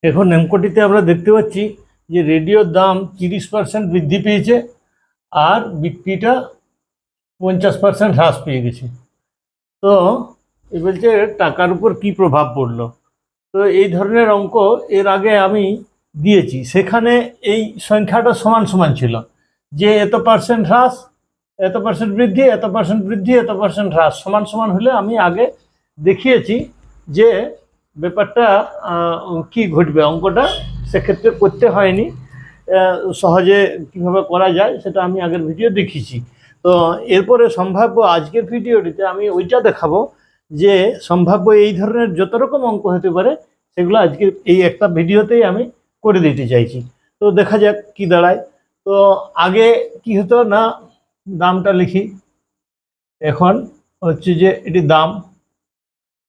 এখন অঙ্কটিতে আমরা দেখতে পাচ্ছি যে রেডিওর দাম 30% বৃদ্ধি পেয়েছে আর বিক্রিটা 50% হ্রাস পেয়ে গেছে। তো এ বলছে টাকার উপর কি প্রভাব পড়লো। তো এই ধরনের অঙ্ক এর আগে আমি দিয়েছি, সেখানে এই সংখ্যাটা সমান সমান ছিল যে এত পার্সেন্ট হ্রাস, এত পার্সেন্ট বৃদ্ধি, এত পার্সেন্ট বৃদ্ধি, এত পার্সেন্ট হ্রাস সমান সমান হলে আমি আগে দেখিয়েছি যে ব্যাপারটা কি ঘটবে অঙ্কটা, সেক্ষেত্রে করতে হয়নি, সহজে কিভাবে করা যায় সেটা আমি আগের ভিডিও দেখিয়েছি। তো এরপরে সম্ভাব্য আজকের ভিডিওটিতে আমি ওইটা দেখাবো যে সম্ভাব্য এই ধরনের যত রকম অঙ্ক হতে পারে সেগুলো আজকে এই একটা ভিডিওতেই আমি করে দিতে চাইছি। তো দেখা যাক কি দাঁড়ায়। তো আগে কি হতো না, দামটা লিখি। এখন হচ্ছে যে এটি দাম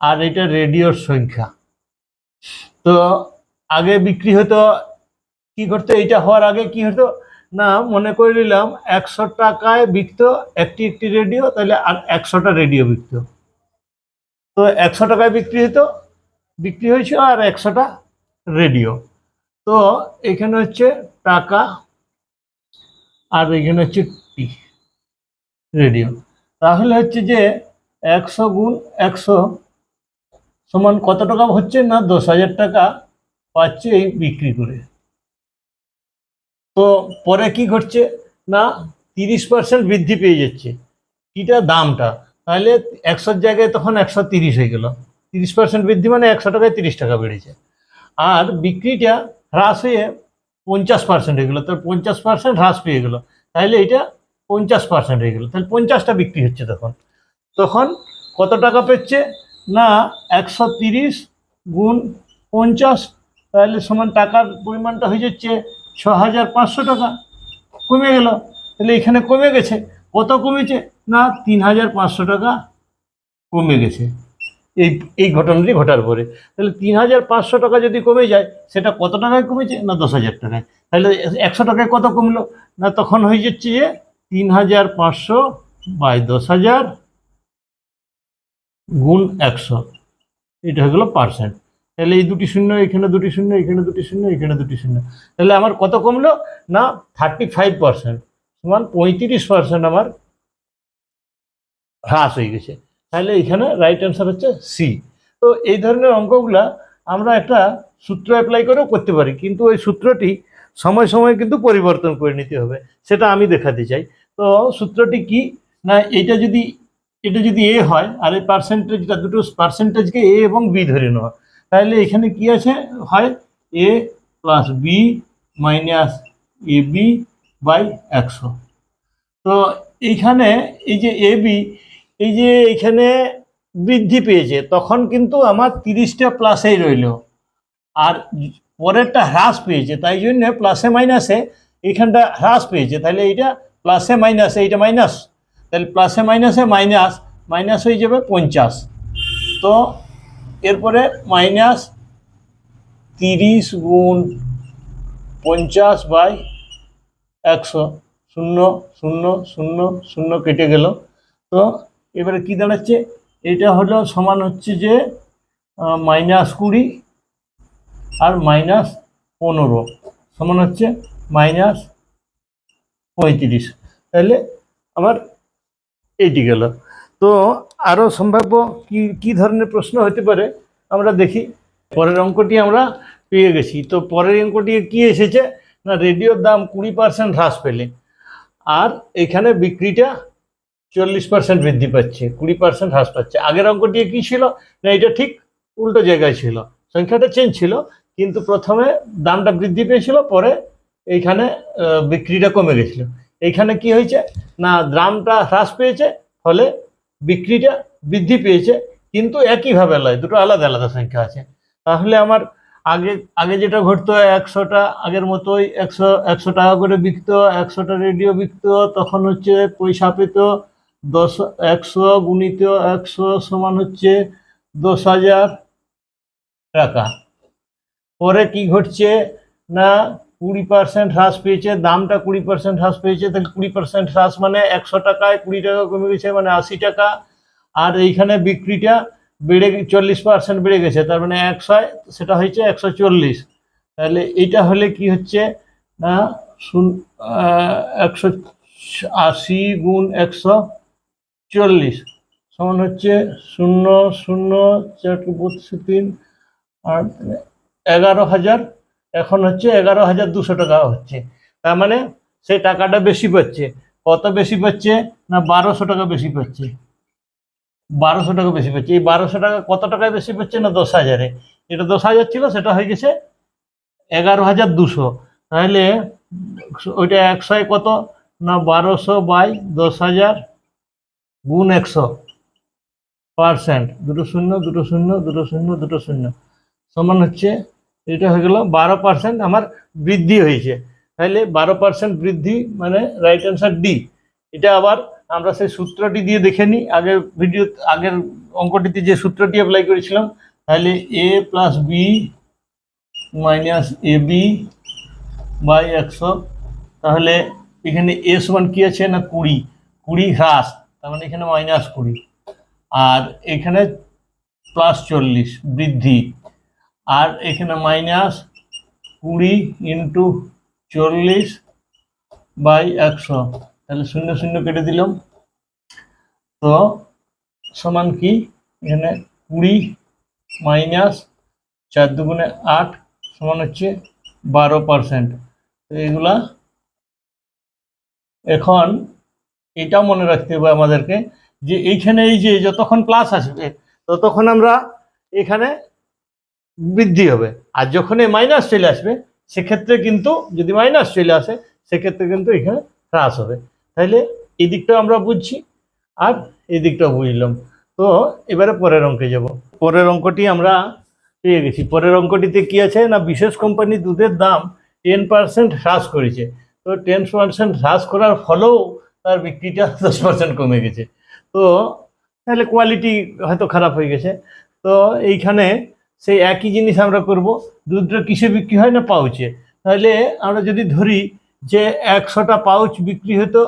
আর এটা রেডিওর সংখ্যা। তো আগে বিক্রি হতো, কি করতো, এইটা হওয়ার আগে কি হতো না, মনে করে নিলাম 100 টাকায় বিকতো একটি একটি রেডিও, তাহলে আর 100টা রেডিও বিকতো। তো 100 টাকায় বিক্রি হয়েছিল আর 100টা রেডিও। তো এখানে হচ্ছে টাকা আর এখানে হচ্ছে টি রেডিও। তাহলে হচ্ছে যে 100 গুণ 100 সমান কত টাকা হচ্ছে না 10,000 টাকা পাচ্ছে এই বিক্রি করে। তো পরে কি ঘটছে না 30% বৃদ্ধি পেয়ে যাচ্ছে কিটা দামটা, তাহলে 100-র জায়গায় তখন 130 হয়ে গেল। 30% বৃদ্ধি মানে 100 টাকায় 30 টাকা বেড়েছে। আর বিক্রিটা হ্রাস হয়ে 50% হয়ে গেলো, তার 50% হ্রাস পেয়ে গেল, তাহলে এটা 50% হয়ে গেল, তাহলে 50টা বিক্রি হচ্ছে। তখন কত টাকা পেচ্ছে না 130 গুণ 50, তাহলে সমান টাকার পরিমাণটা হয়ে যাচ্ছে 6,500 টাকা। কমে গেল, তাহলে এখানে কমে গেছে, কত কমেছে না 3,500 টাকা কমে গেছে এই ঘটনাটি ঘটার পরে। তাহলে 3,500 টাকা যদি কমে যায়, সেটা কত টাকায় কমেছে না 10,000 টাকায়। তাহলে 100 টাকায় কত কমলো না, তখন হয়ে যাচ্ছে যে 3,500 বাই 10,000 গুণ 100, এটা হয়ে গেল পার্সেন্ট। তাহলে এই দুটি শূন্য, এখানে দুটি শূন্য, এখানে দুটি শূন্য, এখানে দুটি শূন্য, তাহলে আমার কত কমলো না 35% সমান 35% আমার হ্রাস হয়ে গেছে। তাহলে এখানে রাইট অ্যান্সার হচ্ছে সি। তো এই ধরনের অঙ্কগুলা আমরা একটা সূত্র অ্যাপ্লাই করেও করতে পারি, কিন্তু ওই সূত্রটি সময় সময় কিন্তু পরিবর্তন করে নিতে হবে, সেটা আমি দেখাতে চাই। তো সূত্রটি কি না, এটা যদি এ হয় আর এই পার্সেন্টেজটা, দুটো পার্সেন্টেজকে এ এবং বি ধরে নেওয়া, তাহলে এখানে কি আছে হয় A plus B minus A B by 100। তো এইখানে এই যে এ বি, এই যে এখানে বৃদ্ধি পেয়েছে, তখন কিন্তু আমার 30টা প্লাসেই রইল, আর পরেরটা হ্রাস পেয়েছে, তাই জন্য প্লাসে মাইনাসে এইখানটা হ্রাস পেয়েছে, তাহলে এইটা প্লাসে মাইনাসে এইটা মাইনাস, তাহলে প্লাসে মাইনাসে মাইনাস মাইনাস হয়ে যাবে 50। তো এরপরে মাইনাস 30 গুণ 50 বাই 100, 0 0 0 0 কেটে গেল। তো এবারে কি দাঁড়াচ্ছে, এটা হলো সমান হচ্ছে যে -20 আর -15 সমান হচ্ছে -35, তাহলে আমার এইটি গেল। তো আরও সম্ভাব্য কি ধরনের প্রশ্ন হতে পারে আমরা দেখি। পরের অঙ্কটি আমরা পেয়ে গেছি। তো পরের অঙ্কটি কি এসেছে না রেডিওর দাম 20% হ্রাস পেলে আর এখানে বিক্রিটা 40% বৃদ্ধি পাচ্ছে, 20% হ্রাস পাচ্ছে। আগের অঙ্কটি কি ছিল না এটা ঠিক উল্টো জায়গায় ছিল, সংখ্যাটা চেঞ্জ ছিল, কিন্তু প্রথমে দামটা বৃদ্ধি পেয়েছিল, পরে এইখানে বিক্রিটা কমে গেছিল। এইখানে কি হয়েছে না দামটা হ্রাস পেয়েছে, ফলে বিক্রিটা বৃদ্ধি পেয়েছে, কিন্তু একইভাবে নয়, দুটো আলাদা আলাদা সংখ্যা আছে। তাহলে আমার আগে যেটা ঘটতো 100টা আগের মতোই 100 টাকা করে বিকতো, 100টা রেডিও বিকতো, তখন হচ্ছে পয়সা পেত 100 গুণিত 100 সমান হচ্ছে 10,000 টাকা। পরে কি ঘটছে না 20% হ্রাস পেয়েছে, দামটা 20% হ্রাস পেয়েছে, তাহলে 20% হ্রাস মানে 100 টাকায় 20 টাকা কমে গেছে, মানে 80 টাকা। আর এইখানে বিক্রিটা বেড়ে 40% বেড়ে গেছে, তার মানে 100, সেটা হয়েছে 140, তাহলে এইটা হলে কি হচ্ছে না 180 গুণ 140 সমান হচ্ছে 0,0,4,3 8 11,000। এখন হচ্ছে 11,200 টাকা হচ্ছে। তার মানে সেই টাকাটা বেশি পাচ্ছে। কত বেশি পাচ্ছে না 1200 টাকা বেশি পাচ্ছে। 1200 টাকা বেশি পাচ্ছে। এই 1200 টাকা কত টাকায় বেশি পাচ্ছে না 10,000-এ। এটা 10,000 ছিল, সেটা হয়ে গেছে 11,200। তাহলে ওইটা 100 কত না 1200/10,000 গুণ 100%, দুটো শূন্য দুটো শূন্য দুটো শূন্য দুটো শূন্য সমান হচ্ছে, এটা হয়ে গেল 12% আমার বৃদ্ধি হয়েছে। তাহলে 12% বৃদ্ধি মানে রাইট অ্যান্সার ডি। এটা আবার আমরা সেই সূত্রটি দিয়ে দেখে নিই। আগের অঙ্কটিতে যে সূত্রটি অ্যাপ্লাই করেছিলাম, তাহলে a plus B minus AB by 100। তাহলে এখানে a সমান কি আছে না 20, 20 হ্রাস, তার মানে এখানে -20, আর এখানে +40 বৃদ্ধি, আর এখানে -20 ইন্টু 40/100। তাহলে 0 0 কেটে দিলাম। তো সমান কি এখানে 20 মাইনাস 4 দুগুণে 8 সমান হচ্ছে 12%। তো এগুলা এখন এটা মনে রাখতে হবে আমাদেরকে যে এইখানে এই যে যতক্ষণ প্লাস আসবে ততক্ষণ আমরা এখানে বৃদ্ধি হবে, আর যখন এই মাইনাস চলে আসবে সেক্ষেত্রে কিন্তু, যদি মাইনাস চলে আসে সেক্ষেত্রে কিন্তু এখানে হ্রাস হবে। তাহলে এই দিকটাও আমরা বুঝছি আর এই দিকটাও বুঝলাম। তো এবারে পরের অঙ্কে যাব। পরের অঙ্কটি আমরা পেয়ে গেছি। পরের অঙ্কটিতে কি আছে না বিশেষ কোম্পানি দুধের দাম 10% হ্রাস করেছে। তো 10% হ্রাস করার ফলেও তার বিক্রিটা 10% কমে গেছে। তো তাহলে কোয়ালিটি হয়তো খারাপ হয়ে গেছে। তো এইখানে সেই একই জিনিস আমরা করব। দুধটা কিসে বিক্রি হয় না পাউচে। তাহলে আমরা যদি ধরি যে 100টা পাউচ বিক্রি হতো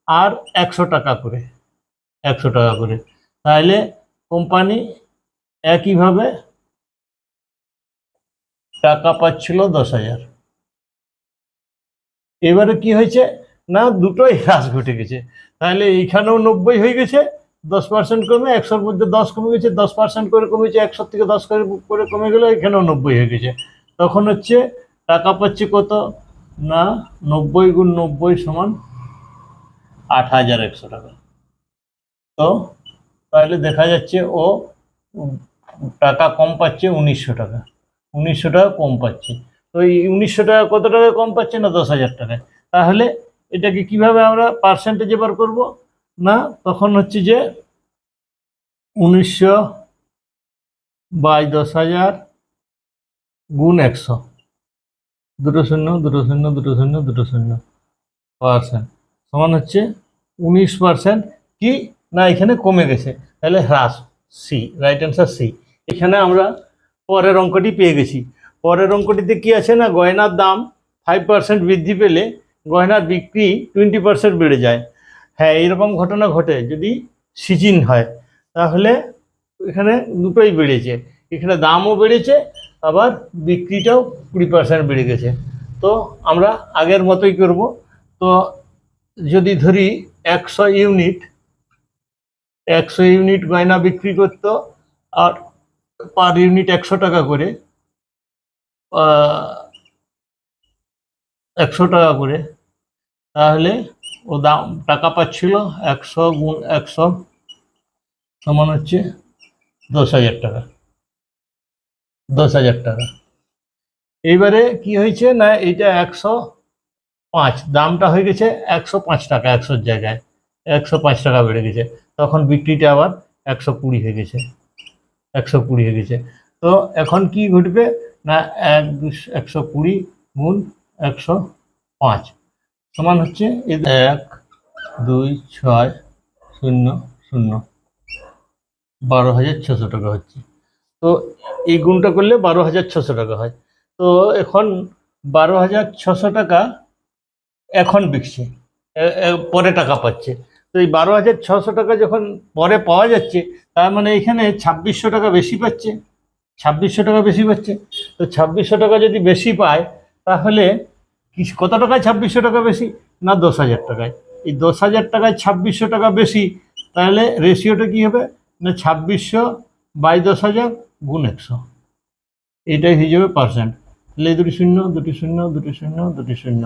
আর 100 টাকা করে, 100 টাকা করে, তাহলে কোম্পানি একইভাবে টাকা পাচ্ছিল 10,000। এবারে কি হয়েছে না দুটোই হ্রাস ঘটে গেছে। তাহলে এইখানেও 90 হয়ে গেছে, 10% কমে 100-র মধ্যে 10 কমে গেছে, 10% করে কমেছে, 100 থেকে 10 করে কমে গেলে এখানেও 90 হয়ে গেছে। তখন হচ্ছে টাকা পাচ্ছে কত না 90 গুণ 90 সমান 8,100 টাকা। তো তাহলে দেখা যাচ্ছে ও টাকা কম পাচ্ছে 1900 টাকা, 1900 টাকা কম পাচ্ছে। তো এই 1900 টাকা কত টাকা কম পাচ্ছে না 10,000 টাকায়। তাহলে এটাকে কিভাবে আমরা পার্সেন্টেজে বার করব না, তখন হচ্ছে যে 1900/10,000 গুণ 100, দুটো শূন্য দুটো শূন্য দুটো শূন্য দুটো শূন্য পার্সেন্ট সমান হচ্ছে 19% কি না এখানে কমে গেছে। তাহলে হ্রাস, সি, রাইট অ্যান্সার সি। এখানে আমরা পরের অঙ্কটি পেয়ে গেছি। পরের অঙ্কটিতে কি আছে না গয়নার দাম 5% বৃদ্ধি পেলে গয়নার বিক্রি 20% বেড়ে যায়। হ্যাঁ, এরকম ঘটনা ঘটে যদি সিজন হয়। তাহলে এখানে দুটোই বেড়েছে, এখানে দামও বেড়েছে আবার বিক্রিটাও 20% বেড়ে গেছে। তো আমরা আগের মতোই করব। তো যদি ধরি 100 ইউনিট গয়না বিক্রি করতো আর পার ইউনিট 100 টাকা করে, 100 টাকা করে, তাহলে ও দাম টাকা পাচ্ছিল 100 গুণ 100 সমান হচ্ছে 10,000 টাকা, 10,000 টাকা। এইবারে কি হয়েছে না এইটা 105, দামটা হয়ে গেছে 105 টাকা, 100-র জায়গায় 105 টাকা বেড়ে গেছে। তখন বিক্রিটা আবার 120 হয়ে গেছে, 120 হয়ে গেছে। তো এখন কি ঘটবে না 120 গুণ 105 সমান হচ্ছে 1 2 6 0 0, 12,600 টাকা হচ্ছে। তো এই গুণটা করলে 12,600 টাকা হয়। তো এখন 12,600 টাকা এখন বিকছে, পরে টাকা পাচ্ছে। তো এই 12,600 টাকা যখন পরে পাওয়া যাচ্ছে, তার মানে এখানে 2,600 টাকা বেশি পাচ্ছে। 2600 টাকা বেশি পাচ্ছে। তো 2600 টাকা যদি বেশি পায় তাহলে কত টাকায় 2600 টাকা বেশি? না 10,000 টাকায়। এই 10,000 টাকায় 2600 টাকা বেশি, তাহলে রেশিওটা কি হবে? না 2600 বাই 10,000 গুণ 100, এইটাই হয়ে যাবে পার্সেন্ট। তাহলে এই দুটি শূন্য, দুটি শূন্য, দুটি শূন্য, দুটি শূন্য,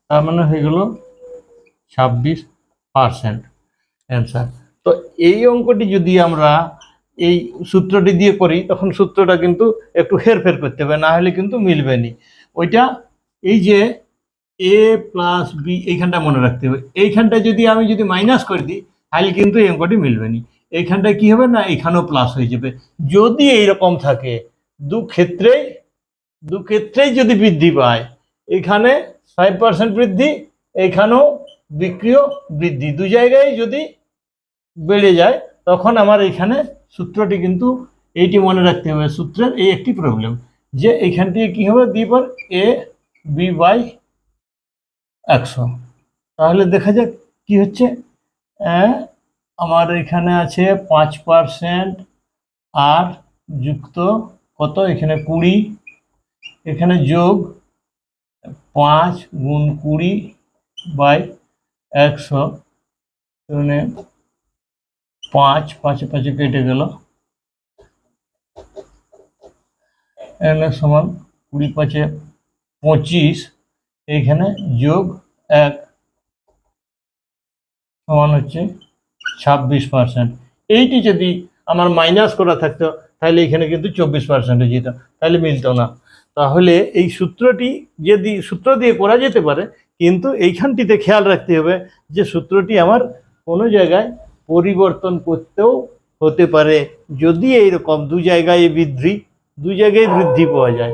তার মানে হয়ে গেল 26% অ্যান্সার। তো এই অঙ্কটি যদি আমরা এই সূত্রটি দিয়ে করি তখন সূত্রটা কিন্তু একটু হেরফের করতে হবে, না হলে কিন্তু মিলবে নি। ওইটা এই যে এ প্লাস বি এইখানটা মনে রাখতে হবে, এইখানটা যদি আমি মাইনাস করে দিই তাহলে কিন্তু এই অঙ্কটি মিলবে নি। এইখানটায় কি হবে? না এখানেও প্লাস হয়ে যাবে। যদি এইরকম থাকে দু ক্ষেত্রেই যদি বৃদ্ধি পায়, এখানে 5% বৃদ্ধি, এখানেও বিক্রিয় বৃদ্ধি, দু জায়গায় যদি বেড়ে যায় তখন আমার এখানে সূত্রটি কিন্তু এইটি মনে রাখতে হবে। সূত্রের এই একটি প্রবলেম যে এইখান থেকে কি হবে? দ্বিপর এ বি বাই 100। তাহলে দেখা যাক কি হচ্ছে। আমার এখানে আছে 5% আর যুক্ত কত? এখানে 20, এখানে যোগ 5 গুণ 20 বাই 100, মানে 5 5 5 কেটে গেল, এখানে সমান 20 5 25, এইখানে যোগ 1 সমান হচ্ছে 26%। এইটি যদি আমার মাইনাস করা থাকতো তাহলে এখানে কিন্তু 24% যেত, তাহলে মিলতো না। তাহলে এই সূত্রটি যদি সূত্র দিয়ে করা যেতে পারে, কিন্তু এইখানটিতে খেয়াল রাখতে হবে যে সূত্রটি আমার কোনো জায়গায় পরিবর্তন করতেও হতে পারে যদি এইরকম দু জায়গায় বৃদ্ধি পাওয়া যায়।